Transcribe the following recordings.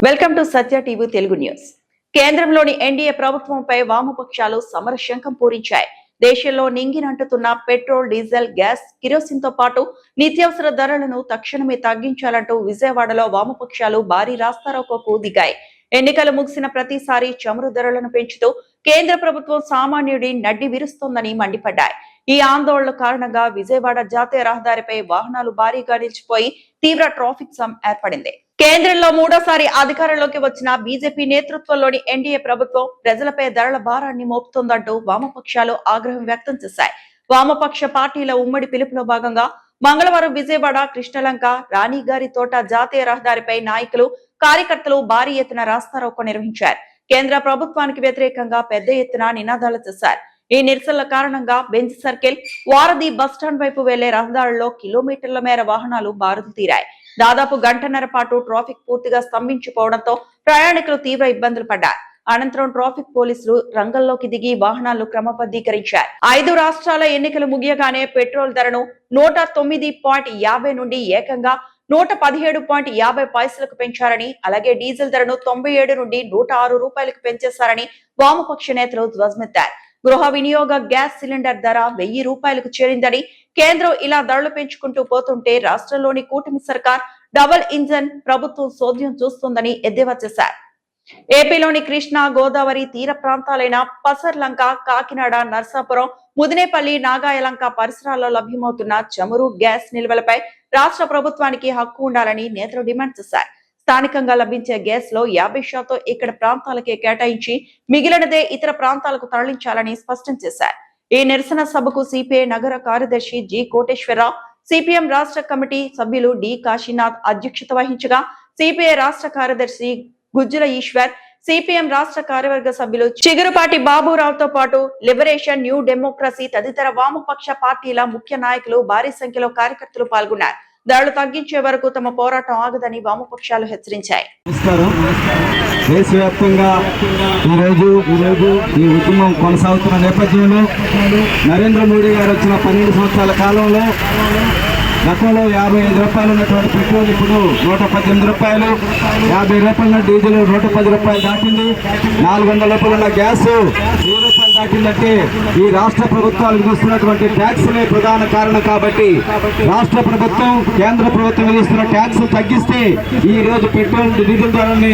Welcome to Satya TV Telugu news. కేంద్రంలోని NDA ప్రభుత్వంపై వామపక్షాలు సమర శంఖం పూరించాయి. దేశంలో నింగినంటుతున్న పెట్రోల్, డీజిల్, గ్యాస్, కిరోసిన్ తో పాటు నిత్యావసర ధరలను తక్షణమే తగ్గించాలంటూ విజయవాడలో వామపక్షాలు భారీ రాస్తారోకోకు దిగాయి. ఎన్నికలు ముగిసిన ప్రతిసారి చమురు ధరలను పెంచుతూ కేంద్ర ప్రభుత్వం సామాన్యుడి నడ్డి విరుస్తోందని మండిపడ్డాయి. ఈ ఆందోళన కారణంగా విజయవాడ జాతీయ రహదారిపై వాహనాలు భారీగా నిలిచిపోయి తీవ్ర ట్రాఫిక్ జామ్ ఏర్పడింది. కేంద్రంలో మూడోసారి అధికారంలోకి వచ్చిన బీజేపీ నేతృత్వంలోని ఎన్డీఏ ప్రభుత్వం ప్రజలపై ధరల భారాన్ని మోపుతోందంటూ వామపక్షాలు ఆగ్రహం వ్యక్తం చేశాయి. వామపక్ష పార్టీల ఉమ్మడి పిలుపులో భాగంగా మంగళవారం విజయవాడ, కృష్ణలంక, రాణిగారి తోట జాతీయ రహదారిపై నాయకులు, కార్యకర్తలు భారీ ఎత్తున రాస్తారోకో నిర్వహించారు. కేంద్ర ప్రభుత్వానికి వ్యతిరేకంగా పెద్ద ఎత్తున నినాదాలు చేశారు. ఈ నిరసనల కారణంగా బెంచ్ సర్కిల్, వారధి బస్టాండ్ వైపు వెళ్లే రహదారుల్లో కిలోమీటర్ల మేర వాహనాలు బారులు తీరాయి. దాదాపు గంటన్నర పాటు ట్రాఫిక్ పూర్తిగా స్తంభించిపోవడంతో ప్రయాణికులు తీవ్ర ఇబ్బందులు పడ్డారు. అనంతరం ట్రాఫిక్ పోలీసులు రంగంలోకి దిగి వాహనాలు క్రమబద్ధీకరించారు. 5 రాష్ట్రాల ఎన్నికలు ముగియగానే పెట్రోల్ ధరను 109.50 నుండి ఏకంగా 117.50 పైసలకు పెంచారని, అలాగే డీజిల్ ధరను 97 నుండి 106 రూపాయలకు పెంచేశారని వామపక్ష నేతలు ధ్వజమెత్తారు. గృహ వినియోగ గ్యాస్ సిలిండర్ ధర 1000 రూపాయలకు చేరిందని, కేంద్రం ఇలా ధరలు పెంచుకుంటూ పోతుంటే రాష్ట్రంలోని కూటమి సర్కార్ డబుల్ ఇంజన్ ప్రభుత్వం సోద్యం చూస్తుందని ఎద్దేవా చేశారు. ఏపీలోని కృష్ణా, గోదావరి తీర ప్రాంతాలైన పసర్లంక, కాకినాడ, నర్సాపురం, ముదినేపల్లి, నాగాయలంక పరిసరాల్లో లభ్యమవుతున్న చమురు, గ్యాస్ నిల్వలపై రాష్ట్ర ప్రభుత్వానికి హక్కు ఉండాలని నేతలు డిమాండ్ చేశారు. స్థానికంగా లభించే గ్యాస్ లో 50% ఇక్కడ ప్రాంతాలకే కేటాయించి మిగిలినదే ఇతర ప్రాంతాలకు తరలించాలని స్పష్టం చేశారు. ఈ నిరసన సభకు సిపిఐ నగర కార్యదర్శి జి కోటేశ్వరరావు, సిపిఎం రాష్ట్ర కమిటీ సభ్యులు డి కాశీనాథ్ అధ్యక్షత వహించగా, సిపిఐ రాష్ట్ర కార్యదర్శి గుజ్జుల ఈశ్వర్, సిపిఎం రాష్ట్ర కార్యవర్గ సభ్యులు చిగురుపాటి బాబురావుతో పాటు లిబరేషన్, న్యూ డెమోక్రసీ తదితర వామపక్ష పార్టీల ముఖ్య నాయకులు భారీ సంఖ్యలో కార్యకర్తలు పాల్గొన్నారు. ధరలు తగ్గించే వరకు తమ పోరాటం ఆగదని వామపక్షాలు హెచ్చరించాయి. దేశవ్యాప్తంగా ఈరోజు ఈ ఉద్యమం కొనసాగుతున్న నేపథ్యంలో నరేంద్ర మోడీ గారు వచ్చిన 12 సంవత్సరాల కాలంలో గతంలో 55 రూపాయలు ఉన్నటువంటి పెట్రోల్ ఇప్పుడు 118 రూపాయలు, 50 రూపాయల డీజిల్ 110 రూపాయలు దాటింది. 400 రూపాయలు ఉన్న గ్యాస్ 1000 రూపాయలు దాటిందంటే ఈ రాష్ట్ర ప్రభుత్వాలు విధిస్తున్నటువంటి ట్యాక్స్లే ప్రధాన కారణం. కాబట్టి రాష్ట్ర ప్రభుత్వం, కేంద్ర ప్రభుత్వం విధిస్తున్న ట్యాక్స్ తగ్గిస్తే ఈ రోజు పెట్రోల్, డీజిల్ ధరల్ని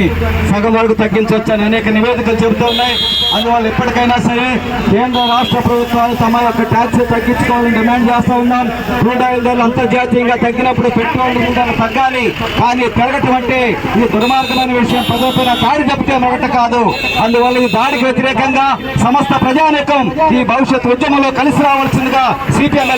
సగం వరకు తగ్గించవచ్చని అనేక నివేదికలు చెబుతూ ఉన్నాయి. అందువల్ల ఎప్పటికైనా సరే కేంద్ర రాష్ట్ర ప్రభుత్వాలు తమ యొక్క ట్యాక్స్ తగ్గించుకోవాలని డిమాండ్ చేస్తూ ఉన్నాం. క్రూడ్ ఆయిల్ ధరలు అంతర్జాతీయంగా తగ్గినప్పుడు పెట్రోల్, డీజిల్ ధరలు తగ్గాలి. కానీ పెరగటం అంటే ఈ దుర్మార్గమైన విషయం. ప్రజలపైన దాడి తప్పితే మరొకటి కాదు. అందువల్ల ఈ దాడికి వ్యతిరేకంగా సమస్త ప్రజానీకం ఈ భవిష్యత్ ఉద్యమంలో కలిసి రావాల్సిందిగా సిపిఎం